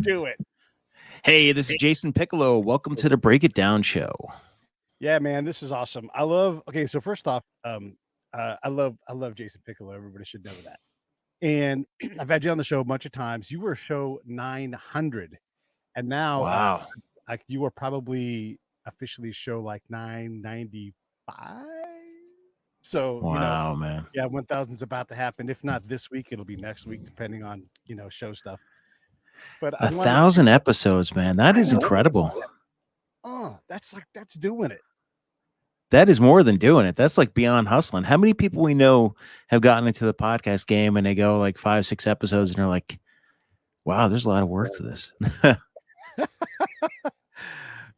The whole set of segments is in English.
Do it. Hey, this is Jason Piccolo. Welcome to the Break It Down show. Yeah, man, this is awesome. I love. Okay, so first off, I love Jason Piccolo. Everybody should know that. And I've had you on the show a bunch of times. You were show 900, and now Wow. like you are probably officially show like 995. So Wow, man. yeah, 1000's about to happen. If not this week, it'll be next week, depending on show stuff. But I A wanted thousand episodes, man. That I is know. incredible. Oh, that's doing it. That is more than doing it. That's like beyond hustling. How many people we know have gotten into the podcast game and they go like 5, 6 episodes and they're like, wow, there's a lot of work to this.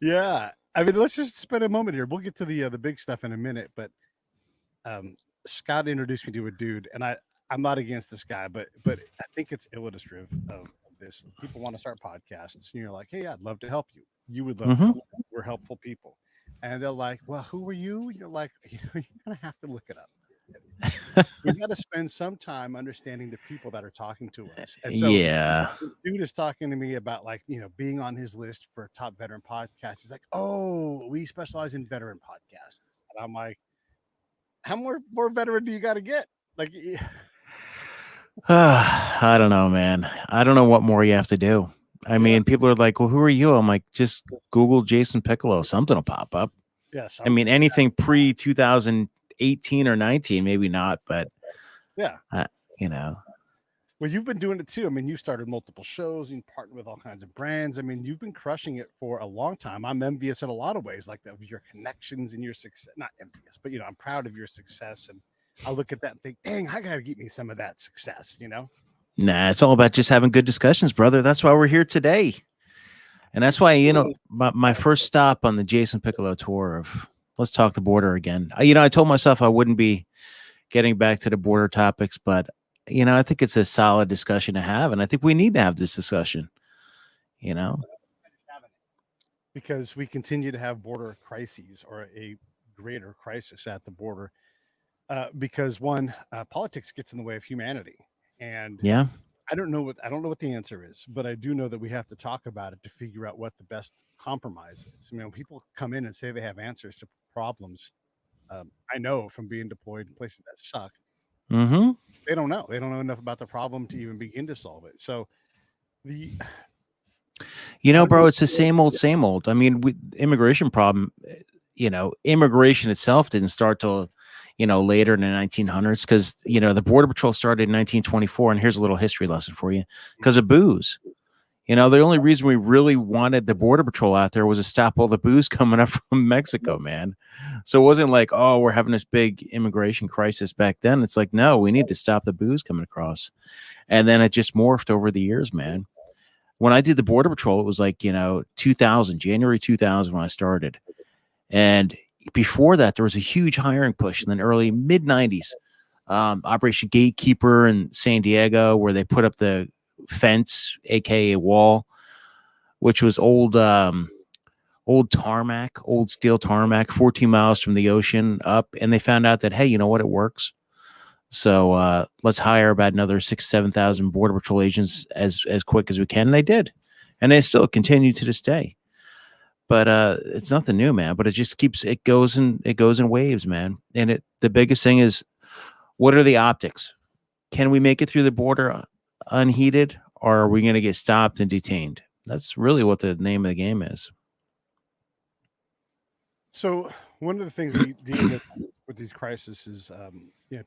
Yeah. I mean, let's just spend a moment here. We'll get to the big stuff in a minute, but Scott introduced me to a dude, and I'm not against this guy, but I think it's illustrative of this. People want to start podcasts, and you're like, hey, I'd love to help you. You would love to help. We're helpful people, and they're like, well, who are you? You're like, you're gonna have to look it up. We got to spend some time understanding the people that are talking to us. And so Yeah. this dude is talking to me about like, being on his list for top veteran podcasts. He's like, oh, we specialize in veteran podcasts. And I'm like, how more veteran do you got to get? Like, I don't know, man. I don't know what more you have to do. I mean, people are like, well, who are you? I'm like, just Google Jason Piccolo. Something will pop up. yeah, I mean, anything pre 2018 or 19, maybe not, but yeah. you know. Well, you've been doing it too. I mean, you started multiple shows, you partnered with all kinds of brands. I mean, you've been crushing it for a long time. I'm envious in a lot of ways, like of your connections and your success. Not envious, but I'm proud of your success. And I look at that and think, dang, I got to get me some of that success, Nah, it's all about just having good discussions, brother. That's why we're here today. And that's why, my first stop on the Jason Piccolo tour of let's talk the border again. I told myself I wouldn't be getting back to the border topics, but I think it's a solid discussion to have, and I think we need to have this discussion. Because we continue to have border crises or a greater crisis at the border. Because one, politics gets in the way of humanity, and Yeah. I don't know what the answer is, but I do know that we have to talk about it to figure out what the best compromise is. I mean, when people come in and say they have answers to problems, I know from being deployed in places that suck, Mm-hmm. they don't know. They don't know enough about the problem to even begin to solve it. So the Bro, it's the same old, same old. I mean, immigration problem. Immigration itself didn't start till later in the 1900s because the Border Patrol started in 1924. And here's a little history lesson for you: because of booze. The only reason we really wanted the Border Patrol out there was to stop all the booze coming up from Mexico, man. So it wasn't like, oh, we're having this big immigration crisis back then. It's like, no, we need to stop the booze coming across. And then it just morphed over the years, man. When I did the Border Patrol, it was like, 2000, January 2000 when I started. And before that, there was a huge hiring push in the early mid 90s. Operation Gatekeeper in San Diego, where they put up the fence, aka wall, which was old tarmac, old steel tarmac, 14 miles from the ocean up. And they found out that, hey, you know what? It works. So let's hire about another 7,000 Border Patrol agents as quick as we can. And they did. And they still continue to this day. But it's nothing new, man. But it just it goes in waves, man. And the biggest thing is, what are the optics? Can we make it through the border unheated, or are we going to get stopped and detained? That's really what the name of the game is. So one of the things we deal with these crises is,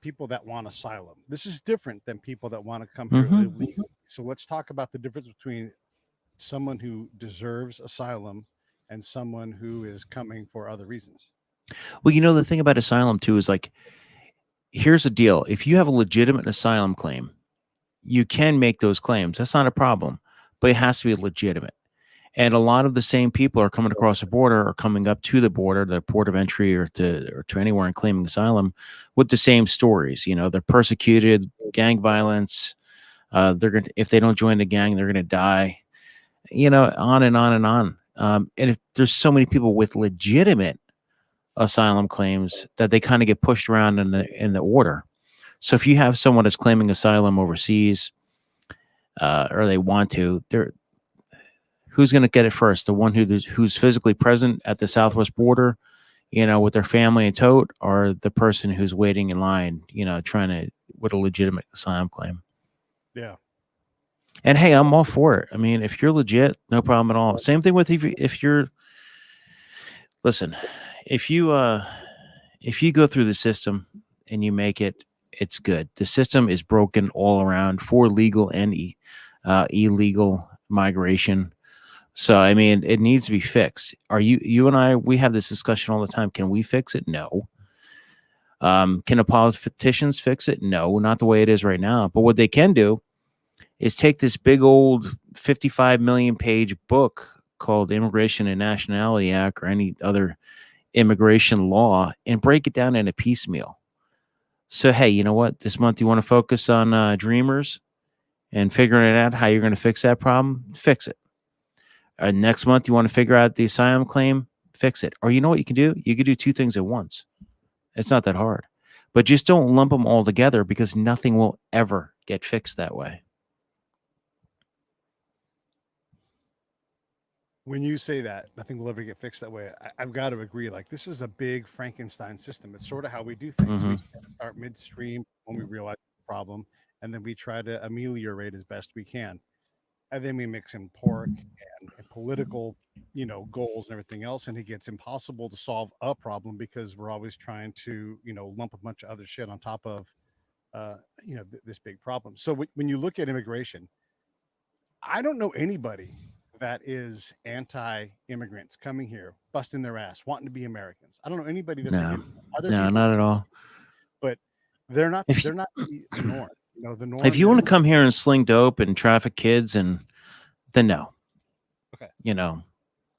people that want asylum. This is different than people that want to come here illegally. So let's talk about the difference between someone who deserves asylum and someone who is coming for other reasons. Well, the thing about asylum too is like, here's the deal. If you have a legitimate asylum claim, you can make those claims. That's not a problem, but it has to be legitimate. And a lot of the same people are coming across the border or coming up to the border, the port of entry, or to anywhere and claiming asylum with the same stories. They're persecuted, gang violence. If they don't join the gang, they're going to die. On and on and on. And if there's so many people with legitimate asylum claims that they kind of get pushed around in the order. So if you have someone that's claiming asylum overseas, or they want to, who's going to get it first? The one who's physically present at the southwest border, with their family and tote, or the person who's waiting in line, trying to with a legitimate asylum claim. Yeah. And hey, I'm all for it. I mean, if you're legit, no problem at all. Same thing with if you're listen, if you go through the system and you make it, it's good. The system is broken all around for legal and illegal migration. So, I mean, it needs to be fixed. You and I, we have this discussion all the time. Can we fix it? No. Can the politicians fix it? No, not the way it is right now. But what they can do is take this big old 55 million page book called Immigration and Nationality Act or any other immigration law and break it down in a piecemeal. So, hey, you know what? This month you want to focus on dreamers and figuring it out how you're going to fix that problem? Fix it. Next month, you want to figure out the asylum claim, fix it. Or you know what you can do? You can do two things at once. It's not that hard. But just don't lump them all together because nothing will ever get fixed that way. When you say that, nothing will ever get fixed that way, I've got to agree. Like, this is a big Frankenstein system. It's sort of how we do things. Mhm. We start midstream when we realize the problem, and then we try to ameliorate as best we can. And then we mix in pork and political, goals and everything else, and it gets impossible to solve a problem because we're always trying to, lump a bunch of other shit on top of, this big problem. So when you look at immigration, I don't know anybody that is anti-immigrants coming here, busting their ass, wanting to be Americans. I don't know anybody that's No, against other no, people, not at all. but they're not. If They're not the norm. The norm. if you want to is come here and sling dope and traffic kids, and then no, okay. It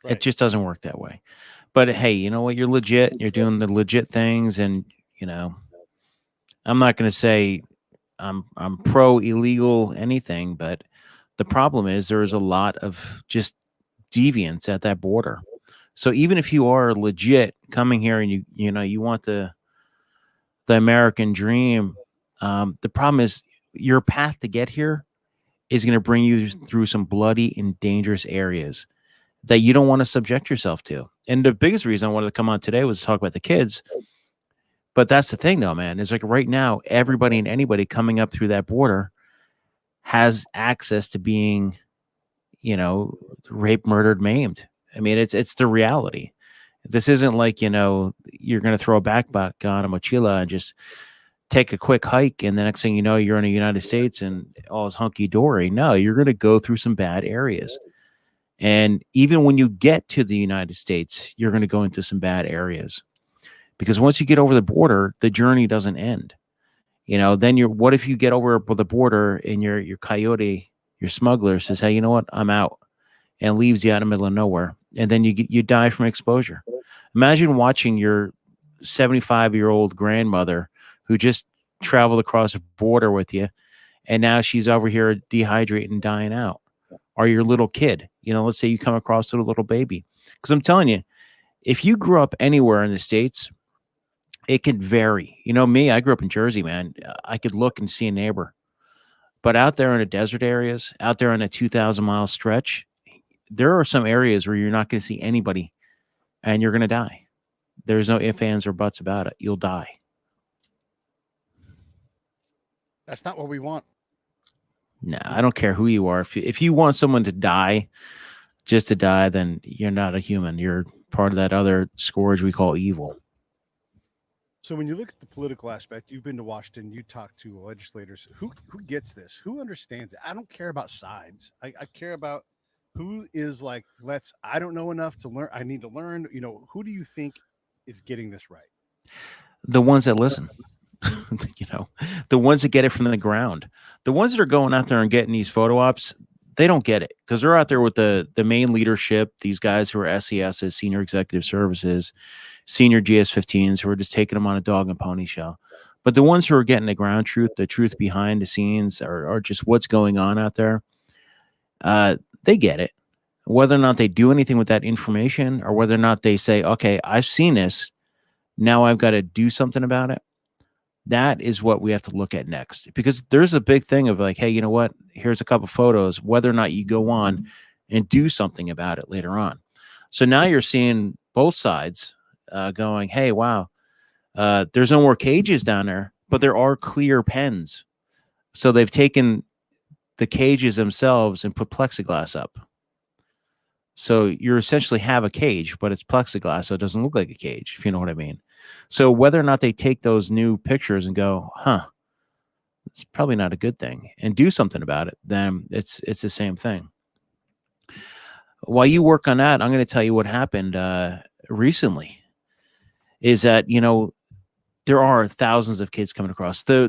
Right. just doesn't work that way. But hey, you know what? You're legit. You're doing the legit things, and I'm not going to say I'm pro illegal anything, but the problem is there is a lot of just deviance at that border. So even if you are legit coming here and you want the American dream, the problem is your path to get here is going to bring you through some bloody and dangerous areas that you don't want to subject yourself to. And the biggest reason I wanted to come on today was to talk about the kids. But that's the thing, though, man. Is like right now, everybody and anybody coming up through that border has access to being, raped, murdered, maimed. I mean, it's the reality. This isn't like, you're going to throw a backpack on a mochila and just take a quick hike. And the next thing you know, you're in the United States and all is hunky dory. No, you're going to go through some bad areas. And even when you get to the United States, you're going to go into some bad areas. Because once you get over the border, the journey doesn't end. Then what if you get over the border and your coyote, your smuggler says, hey, you know what? I'm out, and leaves you out in the middle of nowhere. And then you die from exposure. Imagine watching your 75-year-old grandmother who just traveled across the border with you, and now she's over here dehydrating and dying out. Or your little kid, let's say you come across a little baby. Because I'm telling you, if you grew up anywhere in the States, it can vary. Me, I grew up in Jersey, man. I could look and see a neighbor. But out there in the desert areas, out there on a 2,000-mile stretch, there are some areas where you're not going to see anybody and you're going to die. There's no ifs, ands, or buts about it. You'll die. That's not what we want. No, I don't care who you are. If you want someone to die, just to die, then you're not a human. You're part of that other scourge we call evil. So when you look at the political aspect, you've been to Washington, you talk to legislators. Who gets this? Who understands it? I don't care about sides. I care about who is like, I don't know enough to learn. I need to learn. Who do you think is getting this right? The ones that listen. The ones that get it from the ground. The ones that are going out there and getting these photo ops, they don't get it because they're out there with the main leadership, these guys who are SESs, senior executive services, senior GS-15s, who are just taking them on a dog and pony show. But the ones who are getting the ground truth, the truth behind the scenes, or just what's going on out there, they get it. Whether or not they do anything with that information, or whether or not they say, okay, I've seen this, now I've got to do something about it. That is what we have to look at next, because there's a big thing of like, hey, you know what? Here's a couple photos. Whether or not you go on and do something about it later on. So now you're seeing both sides going, hey, wow, there's no more cages down there, but there are clear pens. So they've taken the cages themselves and put plexiglass up. So you essentially have a cage, but it's plexiglass, so it doesn't look like a cage, if you know what I mean. So whether or not they take those new pictures and go, it's probably not a good thing, and do something about it, then it's the same thing. While you work on that, I'm going to tell you what happened recently. Is that, you know, there are thousands of kids coming across. I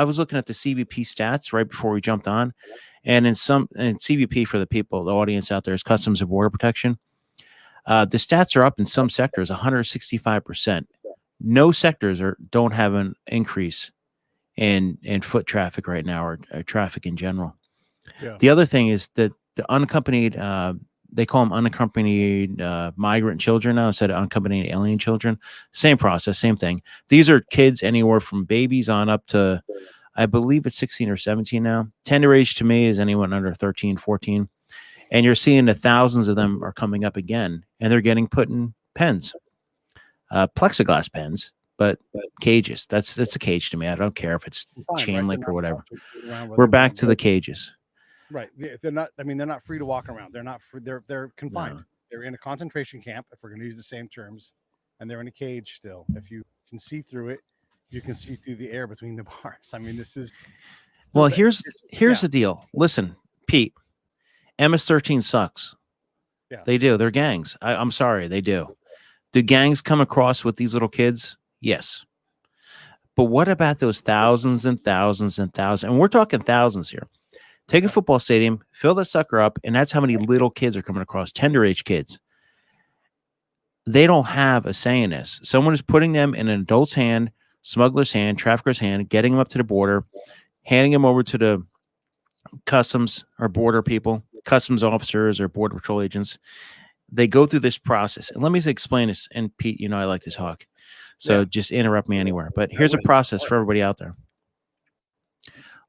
was looking at the CVP stats right before we jumped on, and in CVP, for the people, the audience out there, is Customs and Border Protection. The stats are up in some sectors 165%. No sectors don't have an increase in foot traffic right now, or traffic in general. Yeah. The other thing is that the unaccompanied, they call them unaccompanied migrant children now instead of unaccompanied alien children. Same process, same thing. These are kids anywhere from babies on up to, I believe it's 16 or 17 now. Tender age to me is anyone under 13, 14. And you're seeing the thousands of them are coming up again, and they're getting put in pens, plexiglass pens, but cages. That's a cage to me. I don't care if it's chain link or whatever. We're back to the cages. Right. They're not, I mean, they're not free to walk around. They're not free. They're confined. No. They're in a concentration camp, if we're going to use the same terms, and they're in a cage still. If you can see through it, you can see through the air between the bars. I mean, this is. Well, here's the deal. Listen, Pete, MS-13 sucks. Yeah. They do. They're gangs. I'm sorry. They do. Do gangs come across with these little kids? Yes. But what about those thousands and thousands and thousands? And we're talking thousands here. Take a football stadium, fill that sucker up, and that's how many little kids are coming across, tender age kids. They don't have a say in this. Someone is putting them in an adult's hand, smuggler's hand, trafficker's hand, getting them up to the border, handing them over to the customs or border people, customs officers or border patrol agents. They go through this process. And let me explain this. And Pete, you know, I like to talk. So just interrupt me anywhere. But here's a process for everybody out there.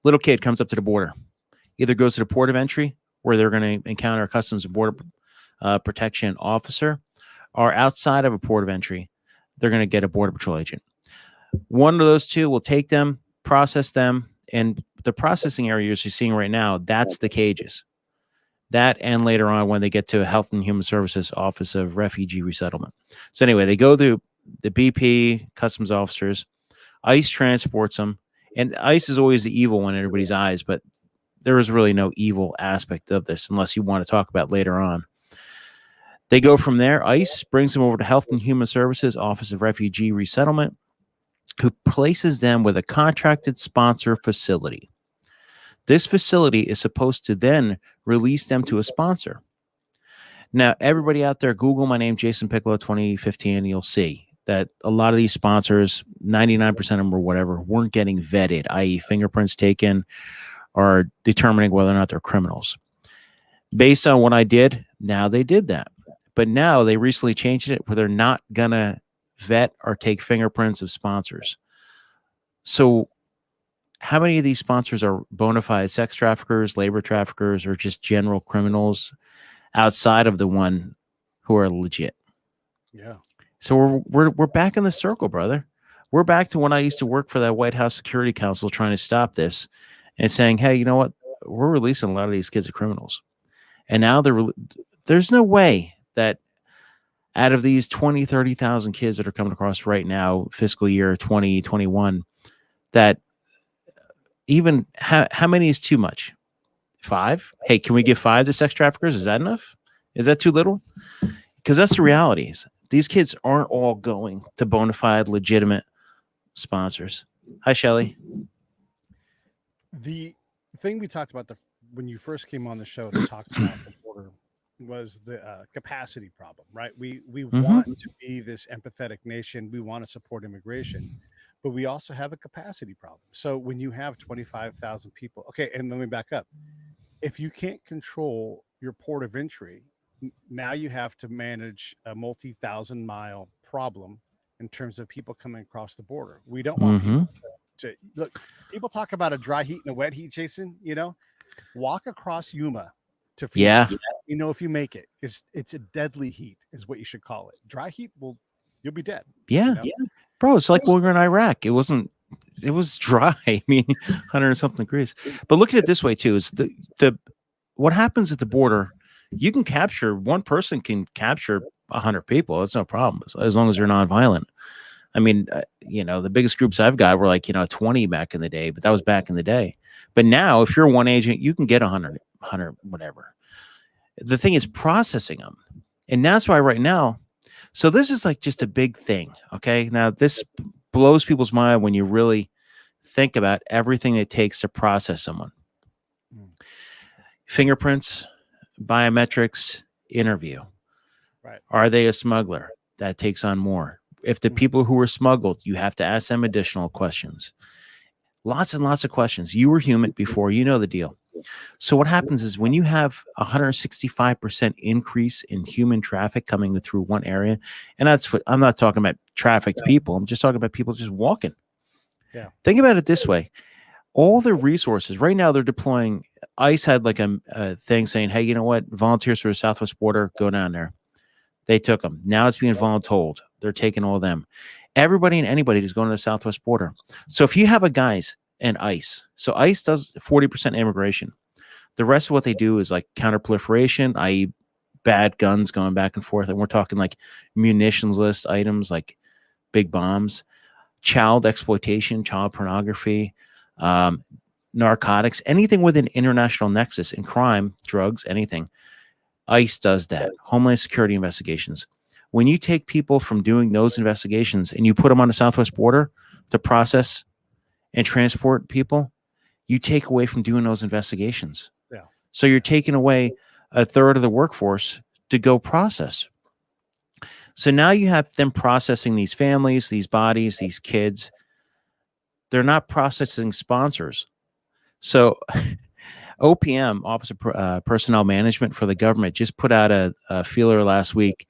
Little kid comes up to the border. Either goes to the port of entry, where they're going to encounter a Customs and Border Protection officer, or outside of a port of entry, they're going to get a Border Patrol agent. One of those two will take them, process them, and the processing areas you're seeing right now, that's the cages. That, and later on when they get to Health and Human Services Office of Refugee Resettlement. So anyway, they go through the BP, customs officers, ICE transports them, and ICE is always the evil one in everybody's eyes, but there is really no evil aspect of this unless you want to talk about later on. They go from there. ICE brings them over to Health and Human Services Office of Refugee Resettlement, who places them with a contracted sponsor facility. This facility is supposed to then release them to a sponsor. Now, everybody out there, Google my name, Jason Piccolo 2015, and you'll see that a lot of these sponsors, 99% of them or whatever, weren't getting vetted, i.e. fingerprints taken, or determining whether or not they're criminals. Based on what I did, now they did that. But now they recently changed it where they're not going to vet or take fingerprints of sponsors. So how many of these sponsors are bona fide sex traffickers, labor traffickers, or just general criminals outside of the one who are legit? Yeah. So we're back in the circle, brother. We're back to when I used to work for that White House Security Council trying to stop this and saying, hey, you know what? We're releasing a lot of these kids as criminals. And now there's no way that out of these 20, 30,000 kids that are coming across right now, fiscal year 2021, that even how many is too much? 5? Hey, can we give 5 to sex traffickers? Is that enough? Is that too little? Because that's the reality. These kids aren't all going to bona fide, legitimate sponsors. Hi, Shelly. The thing we talked about when you first came on the show to talk about the border was the capacity problem, right? We want to be this empathetic nation. We want to support immigration, but we also have a capacity problem. So when you have 25,000 people, okay, and let me back up. If you can't control your port of entry, now you have to manage a multi-thousand-mile problem in terms of people coming across the border. We don't want people to look. People talk about a dry heat and a wet heat, Jason. You know, walk across Yuma to Phoenix. Yeah. You know if you make it, it's a deadly heat, is what you should call it. Dry heat you'll be dead. Yeah. You know? Bro, it's like when we were in Iraq. It was dry. I mean, 100 and something degrees. But look at it this way too: is the what happens at the border? You can capture one person can capture 100 people. It's no problem as long as they're nonviolent. I mean, the biggest groups I've got were like 20 back in the day, but that was back in the day. But now, if you're one agent, you can get 100, whatever. The thing is processing them, and that's why right now. So this is like just a big thing. Okay, now this blows people's mind when you really think about everything it takes to process someone. Fingerprints, biometrics, interview. Right. Are they a smuggler? That takes on more. If the people who were smuggled, you have to ask them additional questions. Lots and lots of questions. You were human before, you know the deal. So what happens is when you have 165% increase in human traffic coming through one area, and I'm not talking about trafficked people. I'm just talking about people just walking. Yeah. Think about it this way. All the resources right now, they're deploying. ICE had like a thing saying, hey, you know what? Volunteers for the Southwest border, go down there. They took them. Now it's being voluntold. They're taking all of them. Everybody and anybody is going to the Southwest border. So if you have a guys and ICE, so ICE does 40% immigration. The rest of what they do is like counterproliferation, i.e., bad guns going back and forth. And we're talking like munitions list items like big bombs, child exploitation, child pornography, narcotics, anything with an international nexus in crime, drugs, anything. ICE does that. Homeland Security investigations. When you take people from doing those investigations and you put them on the Southwest border to process and transport people, you take away from doing those investigations. Yeah. So you're taking away a third of the workforce to go process. So now you have them processing these families, these bodies, these kids. They're not processing sponsors. So OPM, Office of Personnel Management for the government, just put out a feeler last week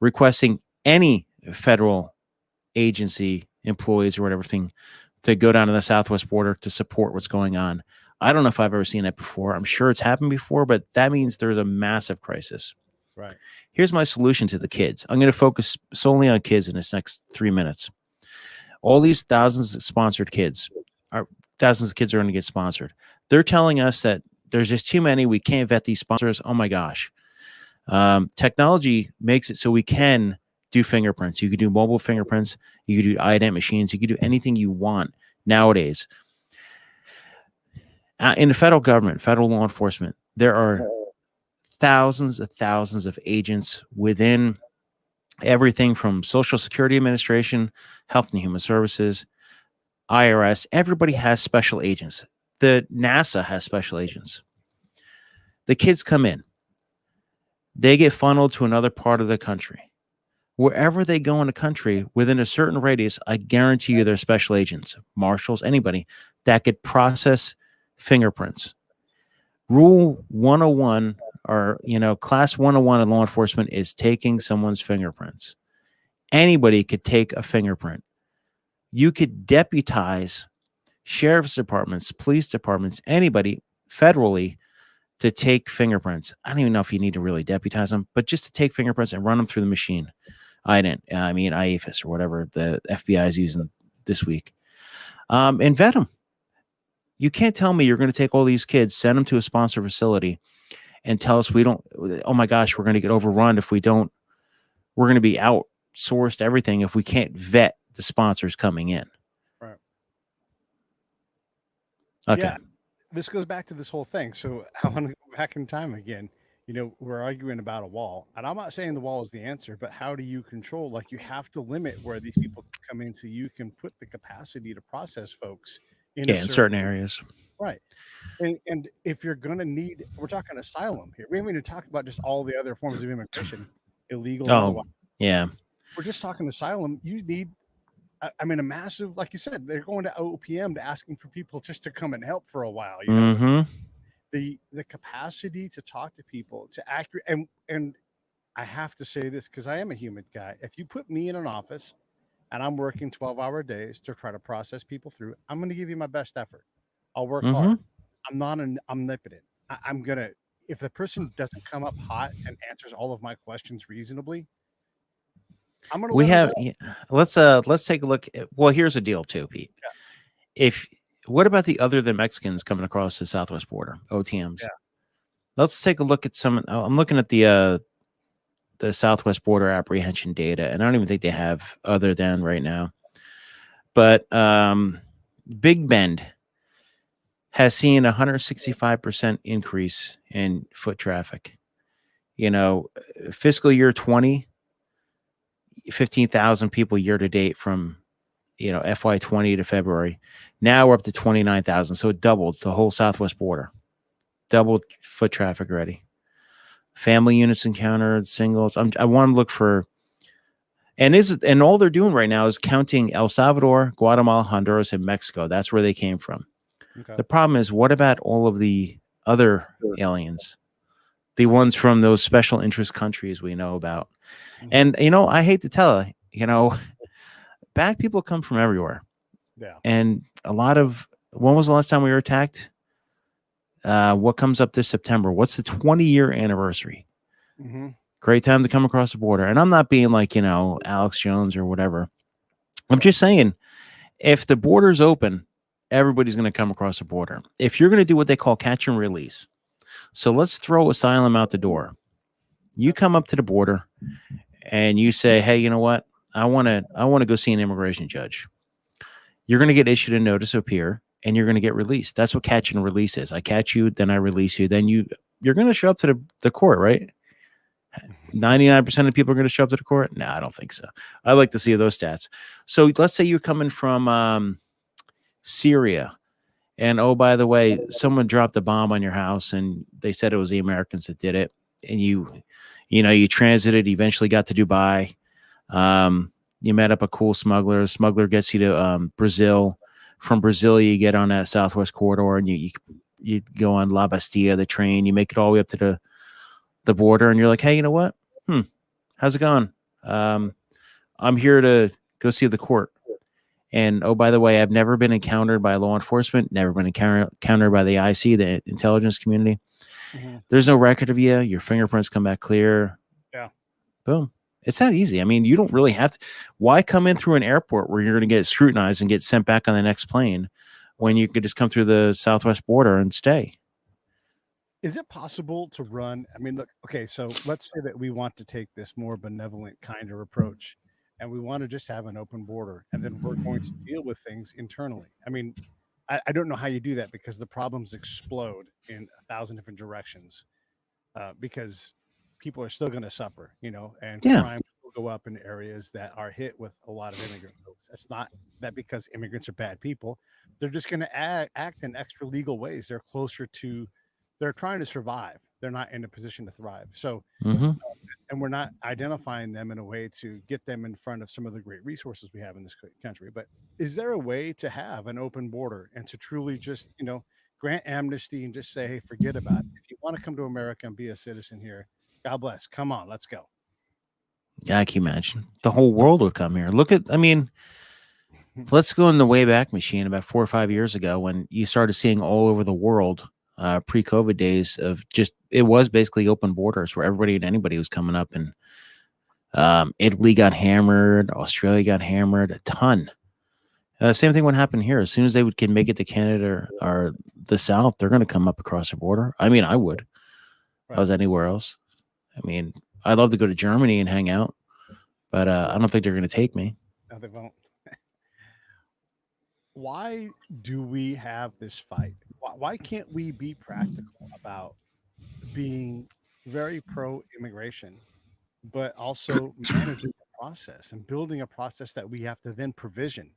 requesting any federal agency employees or whatever thing to go down to the Southwest border to support what's going on. I don't know if I've ever seen that before. I'm sure it's happened before, but that means there's a massive crisis. Right. Here's my solution to the kids. I'm going to focus solely on kids in this next 3 minutes. All these thousands of sponsored kids, thousands of kids are going to get sponsored. They're telling us that there's just too many. We can't vet these sponsors. Oh my gosh. Technology makes it so we can do fingerprints. You can do mobile fingerprints. You can do ident machines. You can do anything you want nowadays. In the federal government, federal law enforcement, there are thousands of agents within everything from Social Security Administration, Health and Human Services, IRS. Everybody has special agents. The NASA has special agents. The kids come in. They get funneled to another part of the country. Wherever they go in the country, within a certain radius, I guarantee you there's special agents, marshals, anybody that could process fingerprints. Rule 101 or, class 101 in law enforcement is taking someone's fingerprints. Anybody could take a fingerprint. You could deputize sheriff's departments, police departments, anybody federally to take fingerprints. I don't even know if you need to really deputize them, but just to take fingerprints and run them through the machine. IAFIS or whatever the FBI is using this week. And vet them. You can't tell me you're going to take all these kids, send them to a sponsor facility, and tell us oh my gosh, we're going to get overrun if we don't, we're going to be outsourced everything if we can't vet the sponsors coming in. Right. Okay. Yeah, this goes back to this whole thing. So I want to go back in time again. We're arguing about a wall, and I'm not saying the wall is the answer, but how do you control? Like, you have to limit where these people come in so you can put the capacity to process folks in in certain areas. Right. And if you're going to need, we're talking asylum here. We haven't even talked about just all the other forms of immigration, illegal. Oh, yeah. We're just talking asylum. You need, a massive, like you said, they're going to OPM to asking for people just to come and help for a while. The capacity to talk to people, to accurate, and I have to say this because I am a human guy. If you put me in an office and I'm working 12-hour days to try to process people through, I'm going to give you my best effort. I'll work hard. I'm not omnipotent. I'm going to if the person doesn't come up hot and answers all of my questions reasonably, I'm going to We let them have go. let's take a look at, well, here's a deal too, Pete. Yeah. If what about the other than Mexicans coming across the southwest border, OTMs? Yeah. Let's take a look at some. I'm looking at the southwest border apprehension data, and I don't even think they have other than right now. But Big Bend has seen 165% increase in foot traffic. You know, fiscal year 20, 15,000 people year to date from, you know, FY20 to February. Now we're up to 29,000. So it doubled the whole southwest border, doubled foot traffic already. Family units encountered, singles. I want to look for, and all they're doing right now is counting El Salvador, Guatemala, Honduras, and Mexico. That's where they came from. Okay. The problem is, what about all of the other aliens? The ones from those special interest countries we know about. Mhm. And, you know, I hate to tell you, you know, bad people come from everywhere. Yeah. And a lot of, when was the last time we were attacked? What comes up this September? What's the 20-year anniversary? Mm-hmm. Great time to come across the border. And I'm not being like, you know, Alex Jones or whatever. I'm just saying, if the border's open, everybody's going to come across the border. If you're going to do what they call catch and release, so let's throw asylum out the door. You come up to the border and you say, hey, you know what? I want to go see an immigration judge. You're going to get issued a notice of appear and you're going to get released. That's what catch and release is. I catch you, then I release you. Then you're going to show up to the court, right? 99% of people are going to show up to the court. No, I don't think so. I like to see those stats. So let's say you're coming from Syria. And oh, by the way, someone dropped a bomb on your house and they said it was the Americans that did it. And you transited, eventually got to Dubai. You met up a cool smuggler. Smuggler gets you to Brazil. From Brazil, you get on that southwest corridor and you go on La Bastilla, the train. You make it all the way up to the border, and you're like, hey, you know what? How's it going? I'm here to go see the court. And oh, by the way, I've never been encountered by law enforcement, never been encountered by the IC, the intelligence community. Mm-hmm. There's no record of you. Your fingerprints come back clear. Yeah. Boom. It's that easy. I mean, you don't really have to. Why come in through an airport where you're going to get scrutinized and get sent back on the next plane when you could just come through the southwest border and stay? Is it possible to run? I mean, look, okay, so let's say that we want to take this more benevolent kind of approach and we want to just have an open border and then we're going to deal with things internally. I mean, I don't know how you do that because the problems explode in 1,000 different directions because people are still going to suffer, you know, and crime will go up in areas that are hit with a lot of immigrant folks. It's not that because immigrants are bad people. They're just going to act in extra legal ways. They're closer to, they're trying to survive. They're not in a position to thrive. So, and we're not identifying them in a way to get them in front of some of the great resources we have in this country. But is there a way to have an open border and to truly just, you know, grant amnesty and just say, hey, forget about it. If you want to come to America and be a citizen here, God bless. Come on, let's go. Yeah, I can imagine. The whole world would come here. I mean, let's go in the Wayback Machine about 4 or 5 years ago when you started seeing all over the world pre-COVID days of just, it was basically open borders where everybody and anybody was coming up, and Italy got hammered, Australia got hammered, a ton. Same thing would happen here. As soon as they can make it to Canada or the South, they're going to come up across the border. I mean, I would. If I was anywhere else. I mean, I'd love to go to Germany and hang out, but I don't think they're going to take me. No, they won't. Why do we have this fight? Why can't we be practical about being very pro-immigration, but also managing the process and building a process that we have to then provision?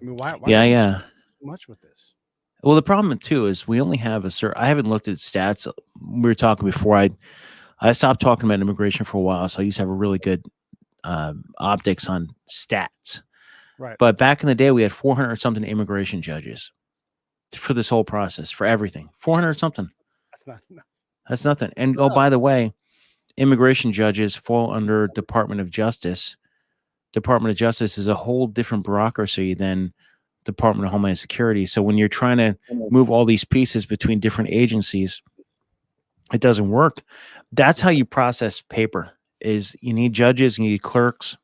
I mean, why so much with this? Well, the problem too is we only have I haven't looked at stats. We were talking before I stopped talking about immigration for a while, so I used to have a really good optics on stats. Right. But back in the day, we had 400 something immigration judges for this whole process, for everything. 400 something. That's nothing. And oh, by the way, immigration judges fall under Department of Justice. Department of Justice is a whole different bureaucracy than Department of Homeland Security. So when you're trying to move all these pieces between different agencies, It doesn't work. That's how you process paper. Is you need judges, you need clerks,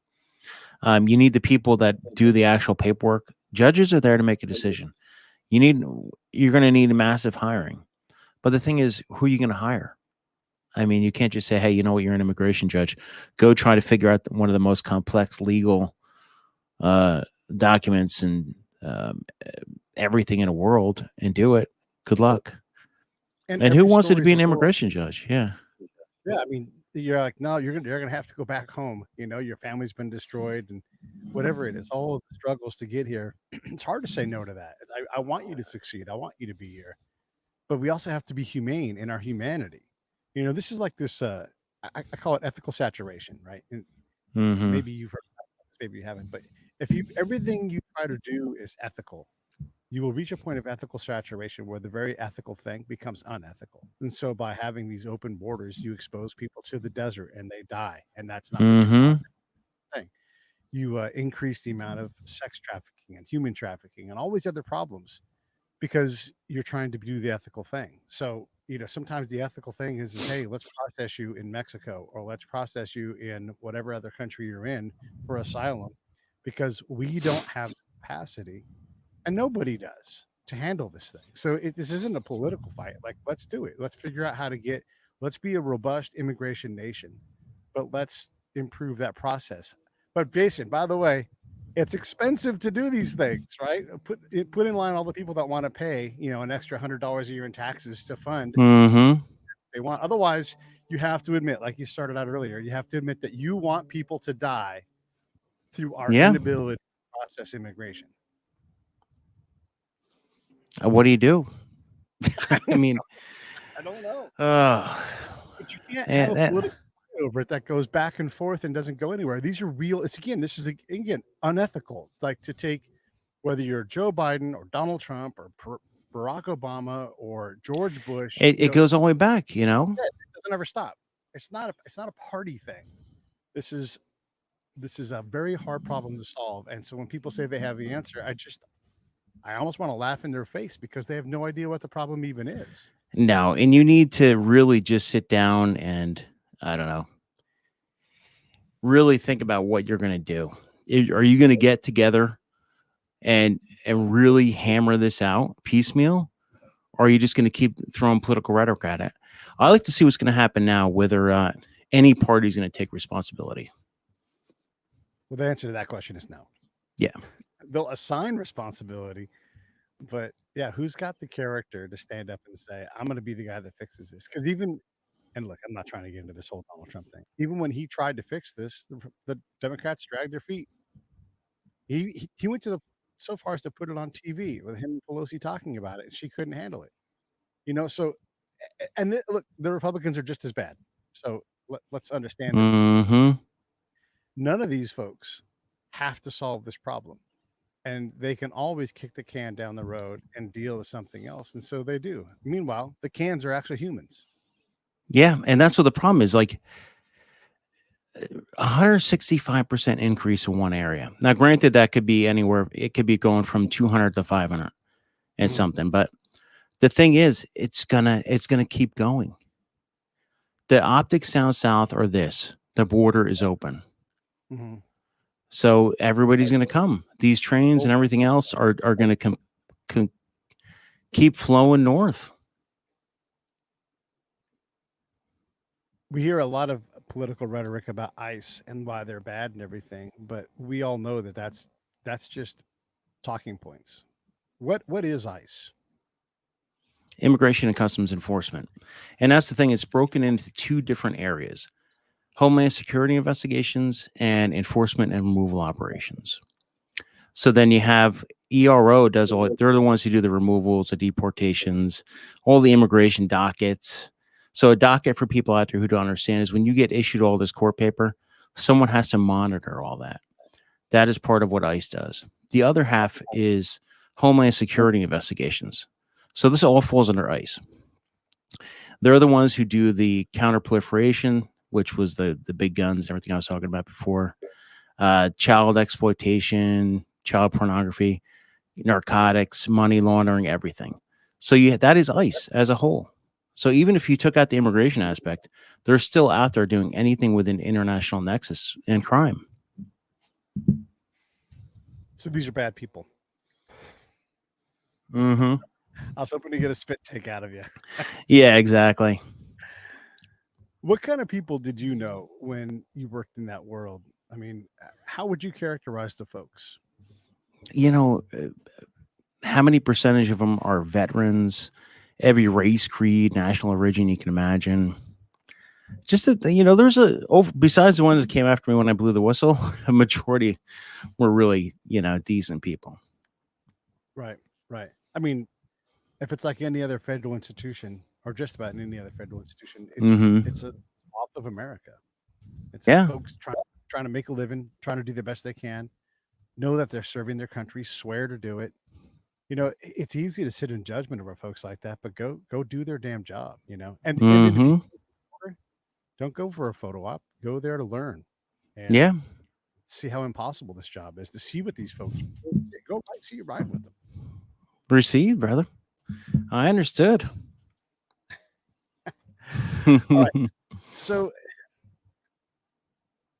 you need the people that do the actual paperwork. Judges are there to make a decision. You're going to need a massive hiring. But the thing is, who are you going to hire? I mean, you can't just say, hey, you know what, you're an immigration judge. Go try to figure out one of the most complex legal documents and everything in the world and do it. Good luck. And who wants to be an immigration judge? Yeah. Yeah. I mean, you're like, no, you're gonna have to go back home. You know, your family's been destroyed and whatever it is, all of the struggles to get here. It's hard to say no to that. I want you to succeed. I want you to be here. But we also have to be humane in our humanity. You know, this is like this I call it ethical saturation, right? And maybe you've heard about this, maybe you haven't, but if you everything you try to do is ethical, you will reach a point of ethical saturation where the very ethical thing becomes unethical. And so by having these open borders, you expose people to the desert and they die. And that's not what you want. You increase the amount of sex trafficking and human trafficking and all these other problems because you're trying to do the ethical thing. So, you know, sometimes the ethical thing is hey, let's process you in Mexico or let's process you in whatever other country you're in for asylum because we don't have the capacity and nobody does to handle this thing. So this isn't a political fight. Like, let's do it. Let's figure out how to let's be a robust immigration nation, but let's improve that process. But Jason, by the way, it's expensive to do these things, right? Put in line all the people that want to pay, you know, an extra $100 a year in taxes to fund. They want. Otherwise, you have to admit, like you started out earlier, you have to admit that you want people to die through our inability to process immigration. What do you do? I mean, I don't know. But you can't have a political fight over it that goes back and forth and doesn't go anywhere. These are real. This is unethical. Like to take whether you're Joe Biden or Donald Trump or Barack Obama or George Bush. It goes all the way back. You know, it doesn't ever stop. It's not a party thing. This is a very hard problem to solve. And so when people say they have the answer, I almost want to laugh in their face because they have no idea what the problem even is. No, and you need to really just sit down and, I don't know, really think about what you're going to do. Are you going to get together and really hammer this out piecemeal? Or are you just going to keep throwing political rhetoric at it? I like to see what's going to happen now, whether any party is going to take responsibility. Well, the answer to that question is no. Yeah. They'll assign responsibility, but yeah, who's got the character to stand up and say, I'm going to be the guy that fixes this? Because and look, I'm not trying to get into this whole Donald Trump thing. Even when he tried to fix this, the Democrats dragged their feet. He went so far as to put it on TV with him and Pelosi talking about it, and she couldn't handle it. You know, so, look, the Republicans are just as bad. So let's understand this. None of these folks have to solve this problem. And they can always kick the can down the road and deal with something else. And so they do. Meanwhile, the cans are actually humans. Yeah. And that's what the problem is. Like 165% increase in one area. Now, granted, that could be anywhere. It could be going from 200 to 500 and something. But the thing is, it's gonna keep going. The optics down south are this. The border is open. So everybody's going to come. These trains and everything else are going to keep flowing north. We hear a lot of political rhetoric about ICE and why they're bad and everything, but we all know that that's just talking points. What is ICE? Immigration and Customs Enforcement. And that's the thing. It's broken into two different areas. Homeland Security investigations and enforcement and removal operations. So then you have ERO does all it. They're the ones who do the removals, the deportations, all the immigration dockets. So a docket for people out there who don't understand is when you get issued all this court paper, someone has to monitor all that. That is part of what ICE does. The other half is Homeland Security investigations. So this all falls under ICE. They're the ones who do the counterproliferation, which was the big guns and everything I was talking about before, child exploitation, child pornography, narcotics, money laundering, everything. So that is ICE as a whole. So even if you took out the immigration aspect, they're still out there doing anything within international nexus and crime. So these are bad people. Mm-hmm. I was hoping to get a spit take out of you. Yeah, exactly. What kind of people did you know when you worked in that world? I mean, how would you characterize the folks? You know, how many percentage of them are veterans? Every race, creed, national origin you can imagine. Just that, there's besides the ones that came after me when I blew the whistle, a majority were really, decent people. Right, right. I mean, if it's like any other federal institution, or just about any other federal institution, it's Mm-hmm. a swath of America. It's Yeah. folks trying to make a living, trying to do the best they can, know that they're serving their country, swear to do it. It's easy to sit in judgment over folks like that, but go do their damn job. And then if you Mm-hmm. don't go for a photo op, go there to learn Yeah. and see how impossible this job is. To see what these folks go see you ride with them. Received, brother. I understood. All right. So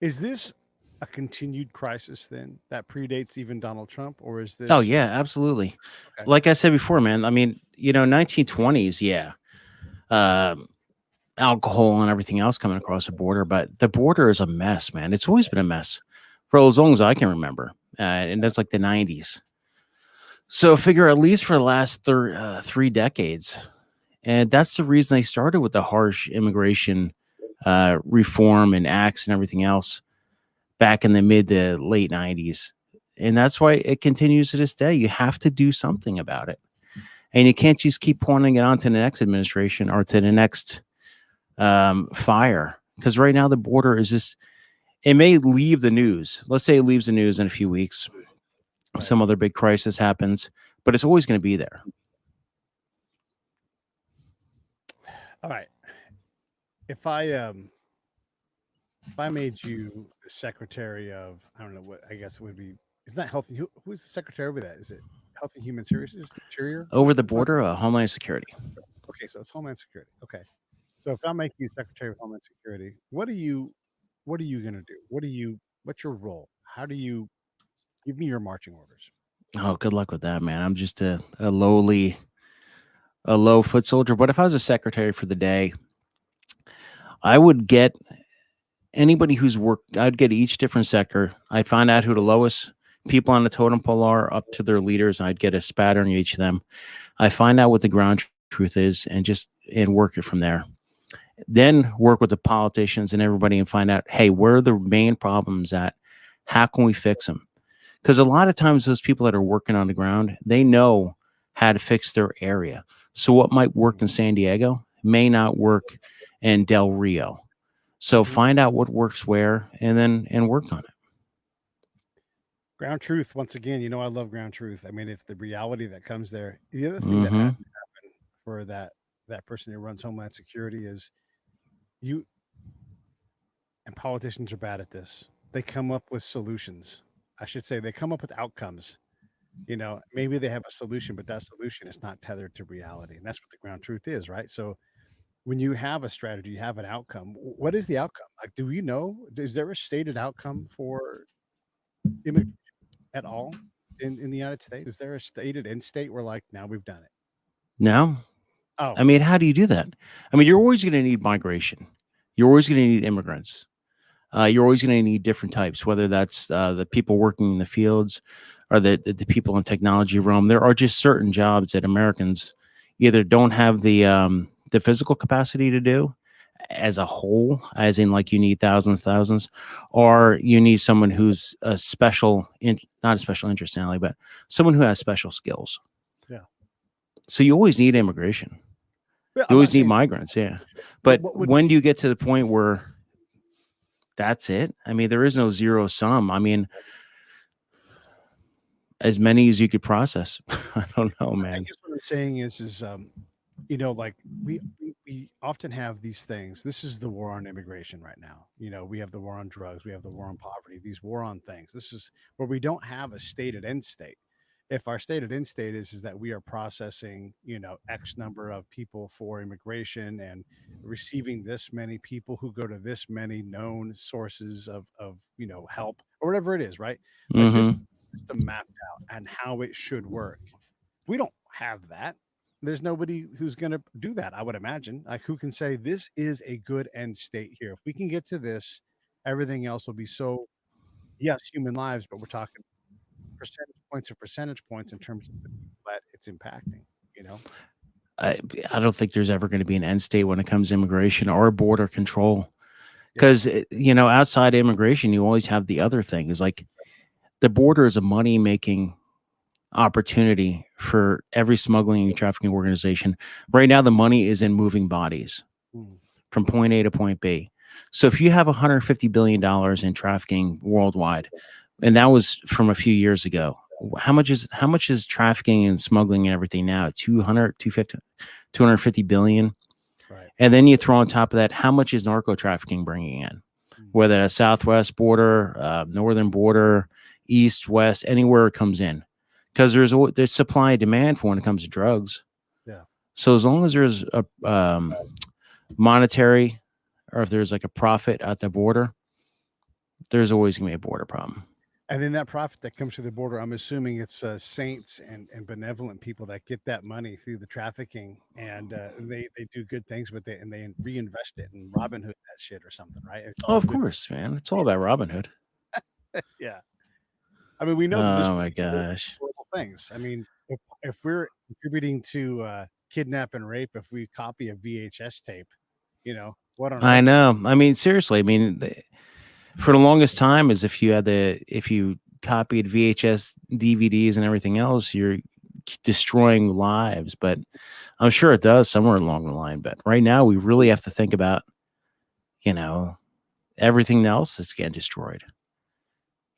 is this a continued crisis then that predates even Donald Trump, or is Oh this yeah, absolutely. okay? Like I said before, man. I mean, 1920s, yeah. Um, Alcohol and everything else coming across the border, but the border is a mess, man. It's always been a mess for as long as I can remember, and that's like the 90s. So figure at least for the last 3 decades, and that's the reason they started with the harsh immigration reform and acts and everything else back in the mid to late 90s. And that's why it continues to this day. You have to do something about it. And you can't just keep pointing it on to the next administration or to the next fire. Because right now the border is just, it may leave the news. Let's say it leaves the news in a few weeks. Right. Some other big crisis happens, but it's always going to be there. All right. If I made you the secretary of, I don't know what, I guess it would be, is that healthy? Who's the secretary over that? Is it Health and Human Services? Interior? Over the border, Homeland Security. Okay, so it's Homeland Security. Okay. So if I make you Secretary of Homeland Security, what are you gonna do? What's your role? How do you give me your marching orders? Oh, good luck with that, man. I'm just a low foot soldier. But if I was a secretary for the day, I would get anybody who's worked, I'd get each different sector. I'd find out who the lowest people on the totem pole are up to their leaders. And I'd get a spatter on each of them. I find out what the ground truth is and work it from there. Then work with the politicians and everybody and find out, hey, where are the main problems at? How can we fix them? Because a lot of times those people that are working on the ground, they know how to fix their area. So what might work in San Diego may not work in Del Rio. So Mhm. find out what works where and work on it. Ground truth, once again, I love ground truth. I mean, it's the reality that comes there. The other thing that Mm-hmm. has to happen for that person who runs Homeland Security is you and politicians are bad at this. They come up with solutions. I should say they come up with outcomes. Maybe they have a solution, but that solution is not tethered to reality. And that's what the ground truth is, right? So when you have a strategy, you have an outcome. What is the outcome? Like, do we know? Is there a stated outcome for immigration at all in the United States? Is there a stated end state where like now we've done it? No, Oh, I mean, how do you do that? I mean, you're always going to need migration. You're always going to need immigrants. You're always going to need different types, whether that's the people working in the fields or the people in technology realm. There are just certain jobs that Americans either don't have the physical capacity to do as a whole, as in like you need thousands, or you need someone who's not a special interest in, but someone who has special skills. yeah. So you always need immigration. Well, You I'm not always need saying, migrants, yeah. but But what would when do you get to the point where that's it? I mean, there is no zero sum. I mean, as many as you could process. I don't know, I man. guess what I'm saying is like we often have these things. This is the war on immigration right now. We have the war on drugs, we have the war on poverty, these war on things. This is where we don't have a stated end state. if our stated end state is that we are processing, X number of people for immigration and receiving this many people who go to this many known sources of help or whatever it is, right? Like this Mm-hmm. system mapped out and how it should work. We don't have that. There's nobody who's going to do that, I would imagine. Like, who can say this is a good end state here? If we can get to this, everything else will be so, yes, human lives, but we're talking percentage points in terms of the people that it's impacting, you know? I, I don't think there's ever going to be an end state when it comes to immigration or border control. Yeah. Because, outside immigration, you always have the other thing is like the border is a money making opportunity for every smuggling and trafficking organization. Right now, the money is in moving bodies Mm. from point A to point B. So if you have $150 billion in trafficking worldwide, and that was from a few years ago, how much is trafficking and smuggling and everything now? 250 billion. Right. And then you throw on top of that, how much is narco trafficking bringing in? Mm. Whether that's southwest border, northern border, east, west, anywhere it comes in, because there's supply and demand for when it comes to drugs. Yeah. So as long as there's a monetary, or if there's like a profit at the border, there's always gonna be a border problem. And then that profit that comes through the border, I'm assuming it's saints and benevolent people that get that money through the trafficking, and they do good things with it, and they reinvest it and Robin Hood that shit or something, right? It's Oh, all of good. course, man. It's all about Robin Hood. Yeah. I mean, we know that this Oh my gosh. horrible things. I mean, if we're contributing to kidnap and rape, if we copy a VHS tape, what on I earth? know. I mean, seriously. I mean, for the longest time, is if you copied VHS DVDs and everything else, you're destroying lives. But I'm sure it does somewhere along the line. But right now, we really have to think about, you know, everything else that's getting destroyed.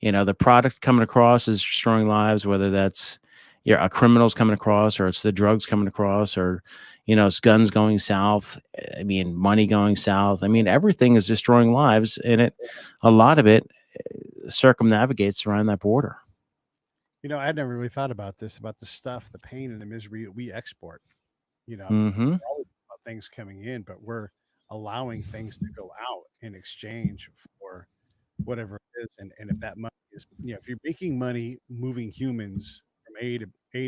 The product coming across is destroying lives, whether that's a criminals coming across, or it's the drugs coming across, or it's guns going south. I mean, money going south. I mean, everything is destroying lives, and a lot of it circumnavigates around that border. I never really thought about this, about the stuff, the pain and the misery we export. Mm-hmm. We're always about things coming in, but we're allowing things to go out in exchange for whatever it is. And if that money is, if you're making money moving humans from A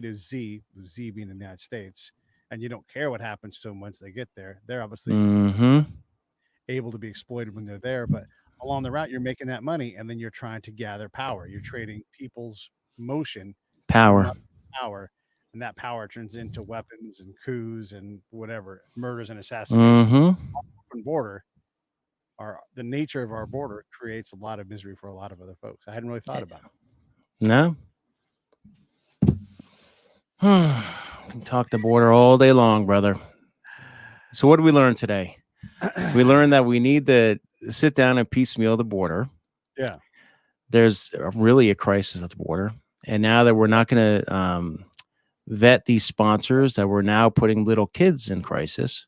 to Z, with Z being in the United States, and you don't care what happens to them once they get there, they're obviously Mm-hmm. able to be exploited when they're there. But along the route, you're making that money, and then you're trying to gather power. You're trading people's motion for Power. money, power, and that power turns into weapons and coups and whatever, murders and assassinations. Mm-hmm. Open border, the nature of our border creates a lot of misery for a lot of other folks. I hadn't really thought about it. No. Talk the border all day long, brother. So what did we learn today? We learned that we need to sit down and piecemeal the border. Yeah. There's really a crisis at the border. And now that we're not going to vet these sponsors, that we're now putting little kids in crisis,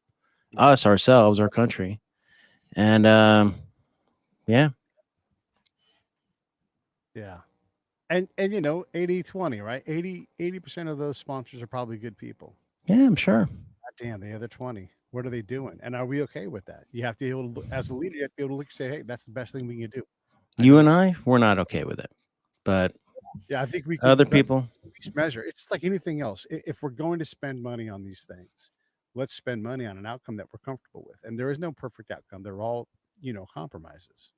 us, ourselves, our country. And yeah. Yeah. And 80-20, right? 80% of those sponsors are probably good people. Yeah, I'm sure. God damn, the other 20, what are they doing? And are we okay with that? You have to be able to, as a leader, you have to be able to look and say, hey, that's the best thing we can do. You and I, we're not okay with it. But yeah, I think we could other people at least measure. It's like anything else. If we're going to spend money on these things, let's spend money on an outcome that we're comfortable with. And there is no perfect outcome. They're all, compromises.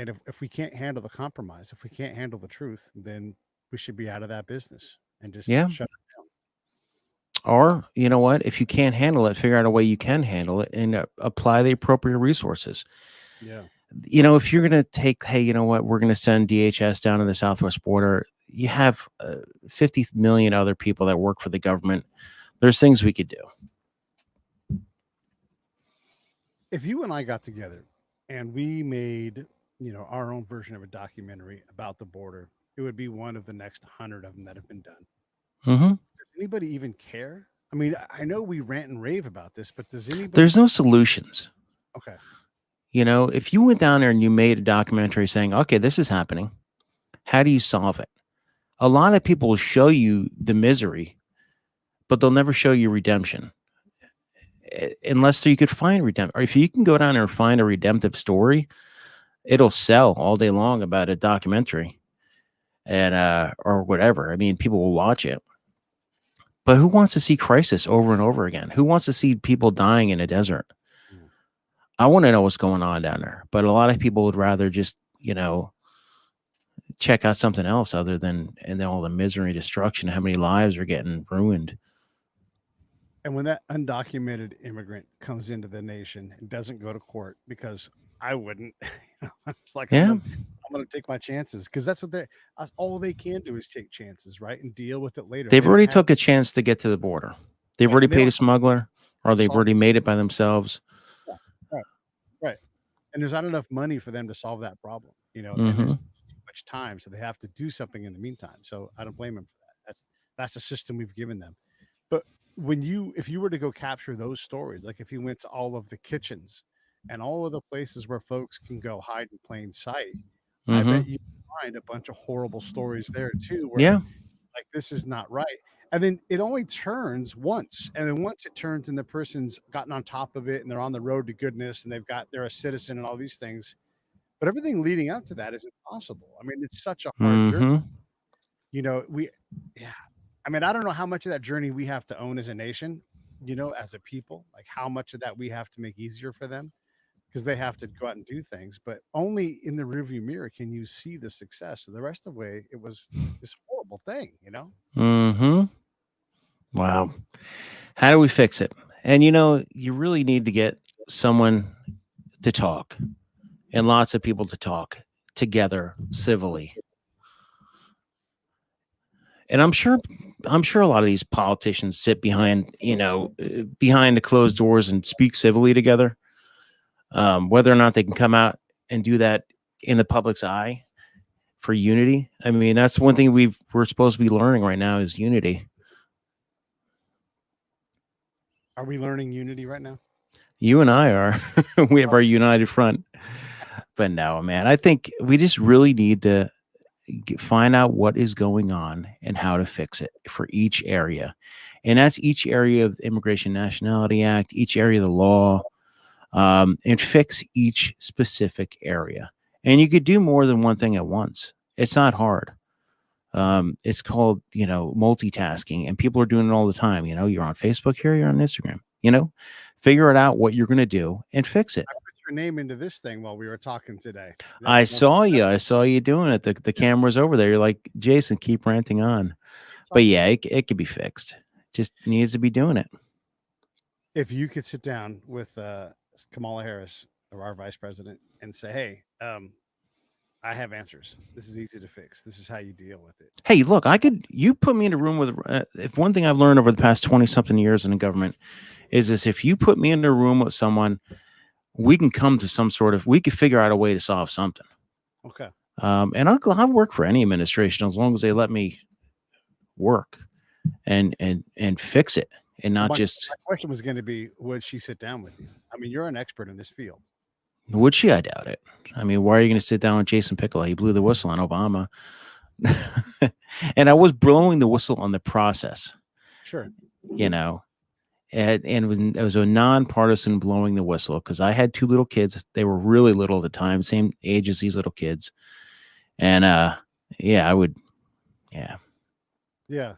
And if we can't handle the compromise, if we can't handle the truth, then we should be out of that business and just shut it down. Or, you know what? If you can't handle it, figure out a way you can handle it and apply the appropriate resources. Yeah. If you're going to take, hey, you know what? We're going to send DHS down to the southwest border. You have 50 million other people that work for the government. There's things we could do. If you and I got together and we made, our own version of a documentary about the border, it would be one of the next 100 of them that have been done. Mm-hmm. Does anybody even care? I mean, I know we rant and rave about this, but does anybody? There's no solutions. Okay. If you went down there and you made a documentary saying, okay, this is happening, how do you solve it? A lot of people will show you the misery, but they'll never show you redemption. Unless you could find redemption, or if you can go down there and find a redemptive story, it'll sell all day long about a documentary and or whatever. I mean, people will watch it. But who wants to see crisis over and over again? Who wants to see people dying in a desert? Mm. I want to know what's going on down there. But a lot of people would rather just, check out something else other than and then all the misery, destruction, how many lives are getting ruined. And when that undocumented immigrant comes into the nation and doesn't go to court, because I wouldn't, it's like Yeah. I'm gonna take my chances, because that's what that's all they can do is take chances, right, and deal with it later. They've They don't already have took a chance to get to the border. They've right, already and they paid don't a smuggler, or they've solve already made it by themselves. yeah, right, right. And there's not enough money for them to solve that problem, and there's Hmm. too much time, so they have to do something in the meantime. So I don't blame them for that. That's the system we've given them. But if you were to go capture those stories, like if you went to all of the kitchens and all of the places where folks can go hide in plain sight, I Hmm. bet you find a bunch of horrible stories there too, where Yeah. like this is not right. And then it only turns once, and then once it turns and the person's gotten on top of it and they're on the road to goodness and they're a citizen and all these things. But everything leading up to that is impossible. I mean, it's such a hard journey. Hmm. We yeah. I mean, I don't know how much of that journey we have to own as a nation, as a people, like how much of that we have to make easier for them, because they have to go out and do things. But only in the rearview mirror can you see the success. So the rest of the way, it was this horrible thing. Hmm. Wow. How do we fix it? And you really need to get someone to talk and lots of people to talk together civilly. And I'm sure a lot of these politicians sit behind the closed doors and speak civilly together. Whether or not they can come out and do that in the public's eye for unity. I mean, that's one thing we're supposed to be learning right now is unity. Are we learning unity right now? You and I are. We have our united front. But no, man, I think we just really need to find out what is going on and how to fix it for each area. And that's each area of the Immigration Nationality Act, each area of the law, and fix each specific area. And you could do more than one thing at once. It's not hard. It's called, multitasking, and people are doing it all the time. You're on Facebook here, you're on Instagram, figure it out what you're going to do and fix it. I put your name into this thing while we were talking today. I That's saw you. I saw you doing it. The camera's over there. You're like, Jason, keep ranting on. But yeah, it could be fixed. Just needs to be doing it. if you could sit down with Kamala Harris, or our vice president, and say, "Hey, I have answers. This is easy to fix. This is how you deal with it." Hey, look, you put me in a room with, if one thing I've learned over the past 20 something years in the government is this: if you put me in a room with someone, we can come to we could figure out a way to solve something. Okay. And I'll work for any administration as long as they let me work and fix it and not My just. question was going to be, would she sit down with you? I mean, you're an expert in this field. Would she? I doubt it. I mean, why are you going to sit down with Jason Piccolo? He blew the whistle on Obama. And I was blowing the whistle on the process, Sure. and it was a nonpartisan blowing the whistle because I had two little kids. They were really little at the time, same age as these little kids. And yeah, I would, yeah. Yeah.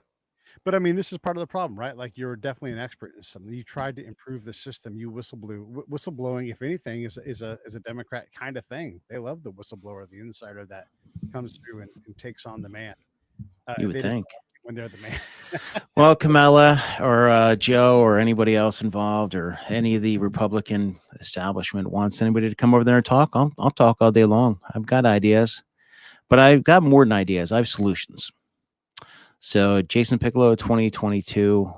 But I mean, this is part of the problem, right? Like, you're definitely an expert in something. You tried to improve the system. You whistleblowing, if anything, is a Democrat kind of thing. They love the whistleblower, the insider that comes through and takes on the man. You would They just think. don't like it when they're the man. Well, Kamala or Joe or anybody else involved or any of the Republican establishment wants anybody to come over there and talk, I'll talk all day long. I've got ideas, but I've got more than ideas. I have solutions. So Jason Piccolo, 2022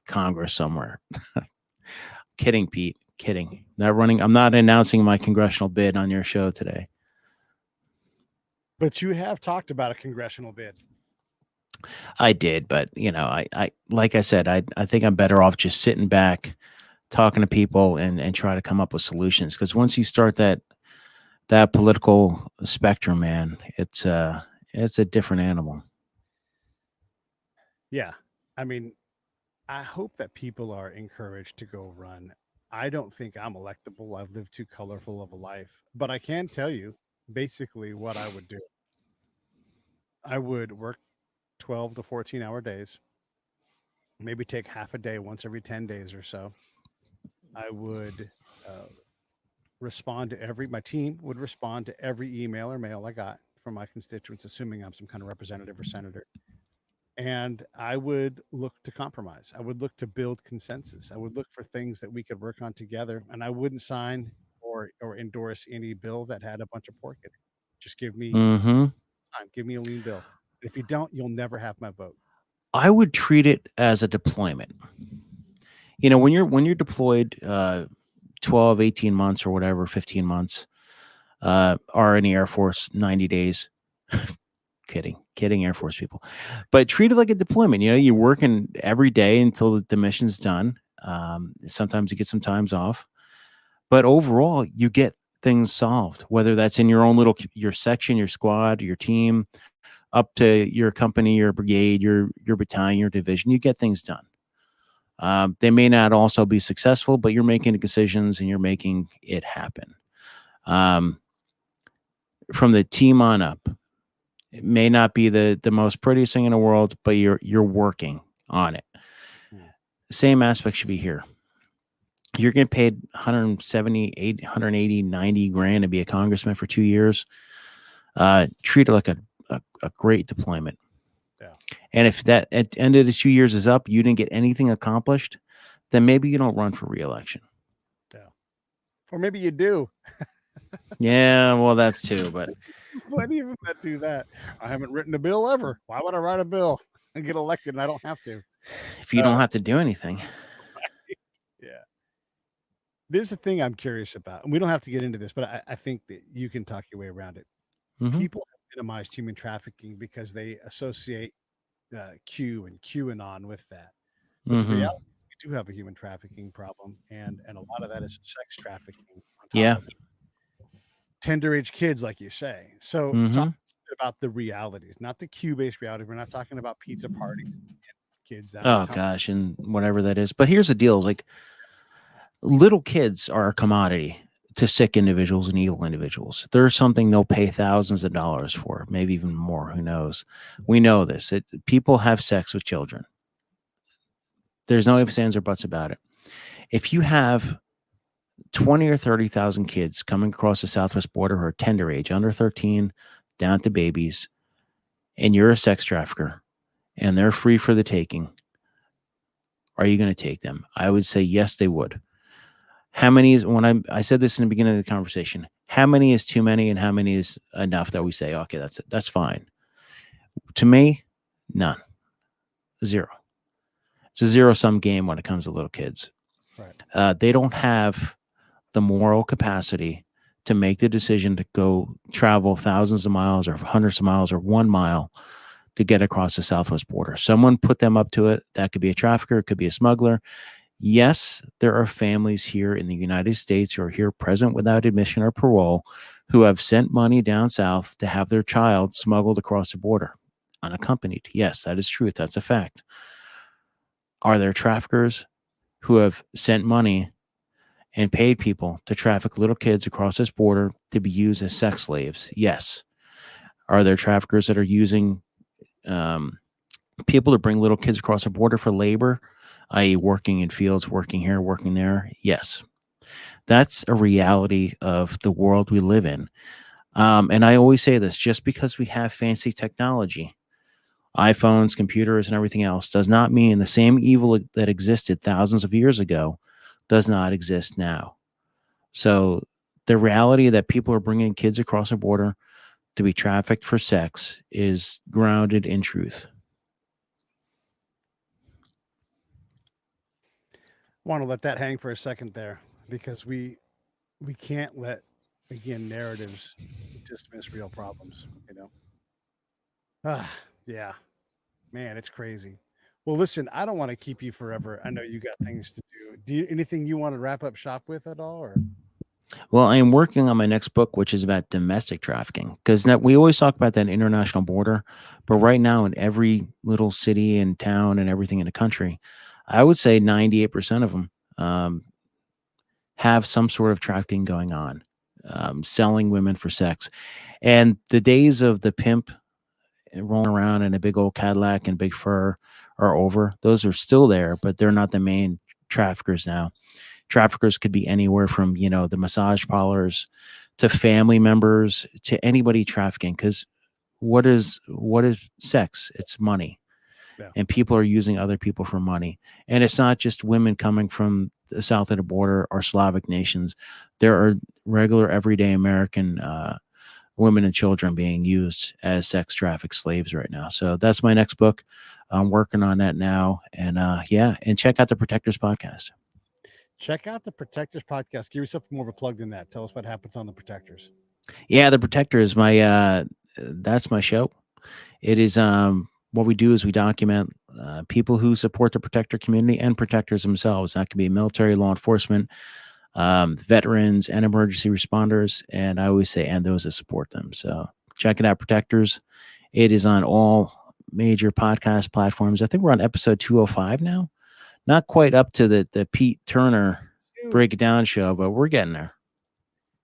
Congress somewhere. Kidding, Pete. Kidding. Not running. I'm not announcing my congressional bid on your show today. But you have talked about a congressional bid. I did, but I like I said, I think I'm better off just sitting back, talking to people, and try to come up with solutions. Because once you start that political spectrum, man, it's a different animal. Yeah. I mean, I hope that people are encouraged to go run. I don't think I'm electable. I've lived too colorful of a life, but I can tell you basically what I would do. I would work 12 to 14-hour days, maybe take half a day once every 10 days or so. I would uh, respond to my team would respond to every email or mail I got from my constituents, assuming I'm some kind of representative or senator. And I would look to compromise. I would look to build consensus. I would look for things that we could work on together. And I wouldn't sign or endorse any bill that had a bunch of pork in it. Just give me Mm-hmm. time. Give me a lean bill. If you don't, you'll never have my vote. I would treat it as a deployment. You know, when you're deployed 12, 18 months or whatever, 15 months, are in the Air Force 90 days. Kidding Air Force people. But treat it like a deployment. You know, you're working every day until the mission's done. Sometimes you get some times off, but overall you get things solved, whether that's in your own little your section, your squad, your team, up to your company, your brigade, your battalion, your division. You get things done. They may not also be successful, but you're making the decisions and you're making it happen. Um, from the team on up, it may not be the most prettiest thing in the world, but you're working on it. Hmm. Same aspect should be here. You're getting paid 170, 180, 90 grand to be a congressman for 2 years. Treat it like a great deployment. Yeah. And if that at the end of the 2 years is up, you didn't get anything accomplished, then maybe you don't run for reelection. Yeah. Or maybe you do. Yeah, well, that's too. But Plenty of them that do that. I haven't written a bill ever. Why would I write a bill and get elected and I don't have to? if you don't Uh, have to do anything, yeah. This is the thing I'm curious about. And we don't have to get into this, but I think that you can talk your way around it. hmm People have minimized human trafficking because they associate Q and QAnon with that. But the hmm reality is we do have a human trafficking problem, and a lot of that is sex trafficking on top yeah, of tender age kids, like you say. So talk hmm about the realities, not the Q based reality. We're not talking about pizza parties and kids down in oh town. gosh, and whatever that is. But here's the deal: like little kids are a commodity to sick individuals and evil individuals. There's something they'll pay thousands of dollars for, maybe even more. Who knows? We know this. People have sex with children. There's no ifs, ands, or buts about it. If you have 20 or 30,000 kids coming across the southwest border who are tender age, under 13, down to babies, and you're a sex trafficker and they're free for the taking, are you going to take them? I would say yes, they would. How many is when I said this in the beginning of the conversation? How many is too many, and how many is enough that we say, okay, that's fine. To me, none, zero. It's a zero sum game when it comes to little kids. Right. They don't have the moral capacity to make the decision to go travel thousands of miles or hundreds of miles or 1 mile to get across the southwest border. Someone put them up to it. That could be a trafficker, it could be a smuggler. Yes, there are families here in the United States who are here present without admission or parole who have sent money down south to have their child smuggled across the border unaccompanied. Yes, that is true. That's a fact. Are there traffickers who have sent money and paid people to traffic little kids across this border to be used as sex slaves? Yes. Are there traffickers that are using um, people to bring little kids across the border for labor, i.e., working in fields, working here, working there? Yes. That's a reality of the world we live in. And I always say this: just because we have fancy technology, iPhones, computers, and everything else, does not mean the same evil that existed thousands of years ago does not exist now. So the reality that people are bringing kids across the border to be trafficked for sex is grounded in truth. Want to let that hang for a second there because we can't let again narratives dismiss real problems. Ah, yeah, man, it's crazy. Well, listen, I don't want to keep you forever. I know you got things to do. Anything you want to wrap up shop with at all, or Well, I am working on my next book, which is about domestic trafficking, because we always talk about that international border, but right now in every little city and town and everything in the country, I would say 98% of them um, have some sort of trafficking going on, selling women for sex. And the days of the pimp rolling around in a big old Cadillac and big fur are over. Those are still there, but they're not the main traffickers now. Traffickers could be anywhere from, the massage parlors to family members to anybody trafficking. Because what is sex? It's money, Yeah. and people are using other people for money. And it's not just women coming from the south of the border or Slavic nations. There are regular, everyday American women and children being used as sex traffic slaves right now. So that's my next book. I'm working on that now. And yeah, and check out the Protectors podcast. Check out the Protectors podcast. Give yourself more of a plug than that. Tell us what happens on the Protectors. Yeah, the Protector is my that's my show. It is what we do is we document people who support the protector community and protectors themselves. That can be military, law enforcement, veterans, and emergency responders. And I always say, and those that support them. So check it out, Protectors. It is on all major podcast platforms. I think we're on episode 205 now. Not quite up to the Pete Turner breakdown show, but we're getting there.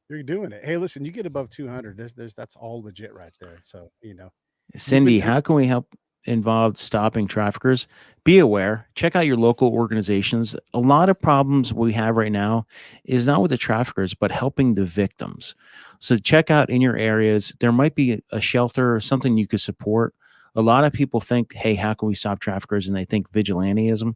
You're doing it. Hey, listen, you get above 200. That's all legit right there. So, Cindy, how can we help involved stopping traffickers? Be aware, check out your local organizations. A lot of problems we have right now is not with the traffickers, but helping the victims. So check out in your areas. There might be a shelter or something you could support. A lot of people think, hey, how can we stop traffickers? And they think vigilantism,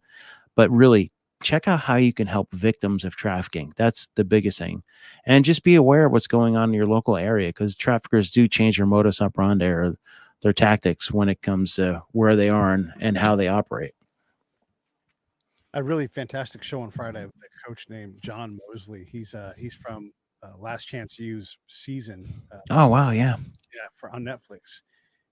but really check out how you can help victims of trafficking. That's the biggest thing. And just be aware of what's going on in your local area, because traffickers do change their modus operandi or their tactics when it comes to where they are and how they operate. A really fantastic show on Friday with a coach named John Mosley. He's from Last Chance U's season. Oh wow, yeah, on Netflix.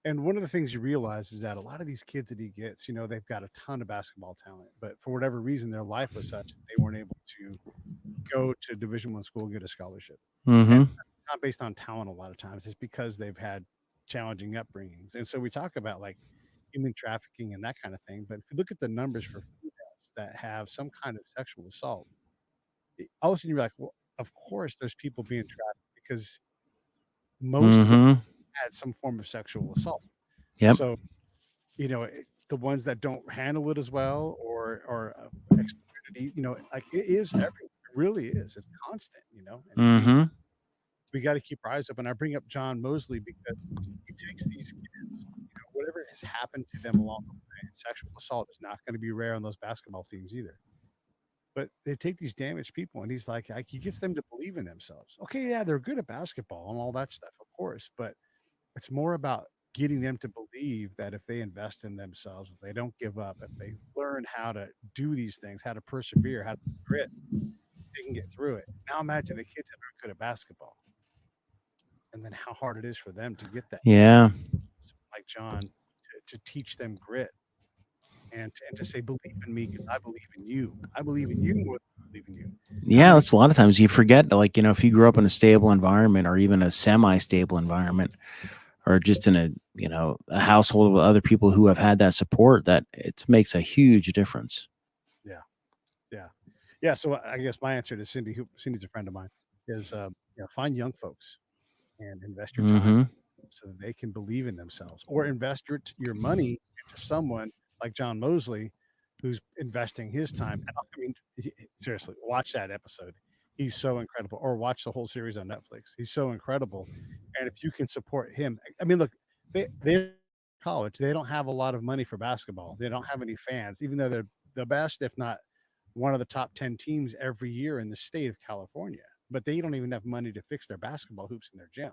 And one of the things you realize is that a lot of these kids that he gets, they've got a ton of basketball talent, but for whatever reason, their life was such that they weren't able to go to Division I school and get a scholarship. And it's not based on talent a lot of times. It's because they've had challenging upbringings. And so we talk about like human trafficking and that kind of thing. But if you look at the numbers for females that have some kind of sexual assault, all of a sudden you're like, well, of course there's people being trafficked because most of them had some form of sexual assault. Yep. So, the ones that don't handle it as well or exploit it, like it is everywhere. It really is. It's constant, and we got to keep our eyes up. And I bring up John Mosley because he takes these kids, whatever has happened to them along the way. And sexual assault is not going to be rare on those basketball teams either. But they take these damaged people, and he's like, he gets them to believe in themselves. Okay, yeah, they're good at basketball and all that stuff, of course, but it's more about getting them to believe that if they invest in themselves, if they don't give up, if they learn how to do these things, how to persevere, how to grit, they can get through it. Now imagine the kids that are good at basketball, and then how hard it is for them to get that. Yeah. Like John, to teach them grit and to say, believe in me because I believe in you. I believe in you more than I believe in you. Yeah, that's a lot of times you forget, like, if you grew up in a stable environment or even a semi-stable environment or just in a household with other people who have had that support, that it makes a huge difference. Yeah. Yeah. Yeah. So I guess my answer to Cindy, Cindy's a friend of mine, is find young folks and invest your time so that they can believe in themselves, or invest your money into someone like John Mosley, who's investing his time. I mean, seriously, watch that episode. He's so incredible. Or watch the whole series on Netflix. He's so incredible. And if you can support him, I mean, look, they're college. They don't have a lot of money for basketball. They don't have any fans, even though they're the best, if not one of the top 10 teams every year in the state of California. But they don't even have money to fix their basketball hoops in their gym.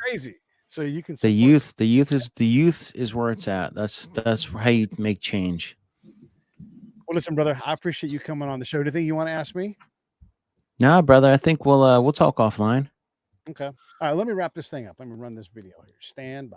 Crazy. So you can the youth is where it's at. That's how you make change. Well, listen, brother, I appreciate you coming on the show. Do you think you want to ask me? Nah, brother, I think we'll talk offline. Okay. All right, let me wrap this thing up. Let me run this video here. Stand by.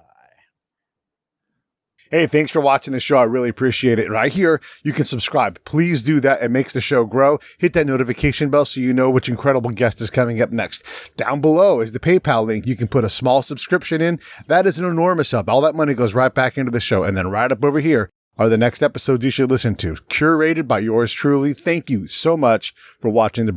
Hey, thanks for watching the show. I really appreciate it. Right here, you can subscribe. Please do that. It makes the show grow. Hit that notification bell so you know which incredible guest is coming up next. Down below is the PayPal link. You can put a small subscription in. That is an enormous help. All that money goes right back into the show. And then right up over here are the next episodes you should listen to, curated by yours truly. Thank you so much for watching the